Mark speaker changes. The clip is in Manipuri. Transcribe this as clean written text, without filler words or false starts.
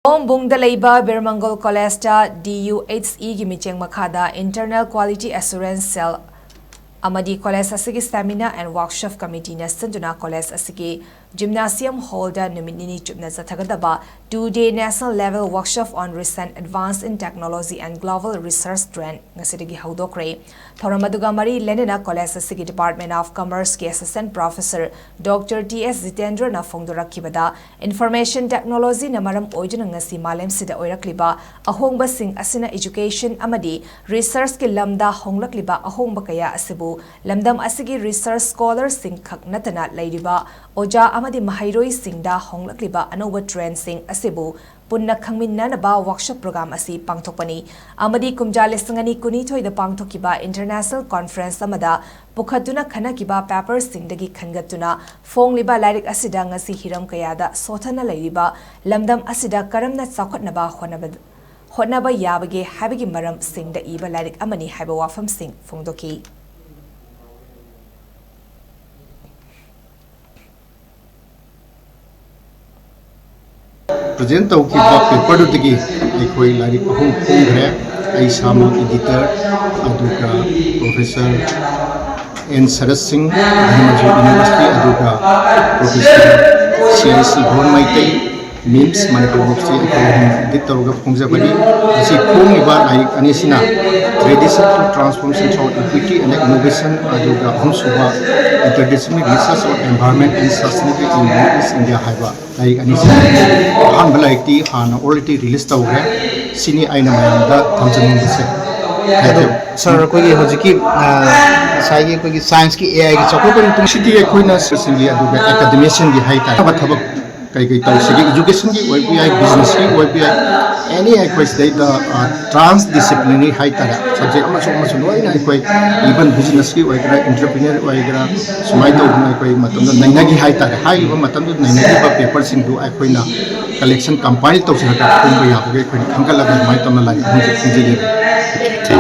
Speaker 1: Sawombung Da Leiba Biramangol College ta DUHE gi Mityeng Makhada Internal Quality Assurance Cell AMADI College asigi Stamina and Workshop Committee na SINDUNA College asigi GYMNASIUM Hall da NUMIT CHUPNA CHATTHAGADABA 2-day national level workshop on recent advance in technology and global research trend NGASHIDAGI HOUDOKKHRE Thoramaduga Mari Lenina College asigi Department of Commerce ki Assistant Professor Dr. T.S. Zitendra na phongdorakibada Information Technology na maram oiduna ngasi malem sida oirakliba ahongba sing asina education amadi research ki lamda honglakliba ahongba kaya asibu lamdam asigi research scholars sing khak natana leiriba oja amadi mahairoi singda honglakliba anoba trend sing asibu punna khangminnanaba workshop program asi pangthokpani amadi kumjale singani kuni thoida pangthokiba international conference amada pukhatuna khanakiba papers singdagi khangatuna fongliba lairik asida ngasi hiram kayada sothana leiriba lamdam asida karamna chakhatnaba honaba yabage habigi maram singda iba lairik amani haiba wafam sing phongdoki
Speaker 2: present tau ki paper du tigi ekoi lari ahum khongre ai sama editor aduga professor N Saras Singh University aduga professor CIC Bhon Maitai MIMS manipur boksi editor ga phongjabani asi khongiba lai anisina tradition to transformation through equity and innovation aduga humsuba interdisciplinary research on environment and sustainability in Northeast India haiba lai anisina han balaiti han already release tawre sini aina mayamda thamjanung base
Speaker 3: sir koi hojiki sai koi science ki AI ki chakopon
Speaker 2: tung city koina singi aduga academician gi haita thaba kai tawsigi education gi OPI business gi OPI any request data transdisciplinary haita subject amaso loina koi even business gi oigra entrepreneur oigra sumai to na koi matam naina gi haita hai ba matam naina gi ba paper sing du ai koina collection company to sira ka kumba ya ko koi khangala ga mai tam la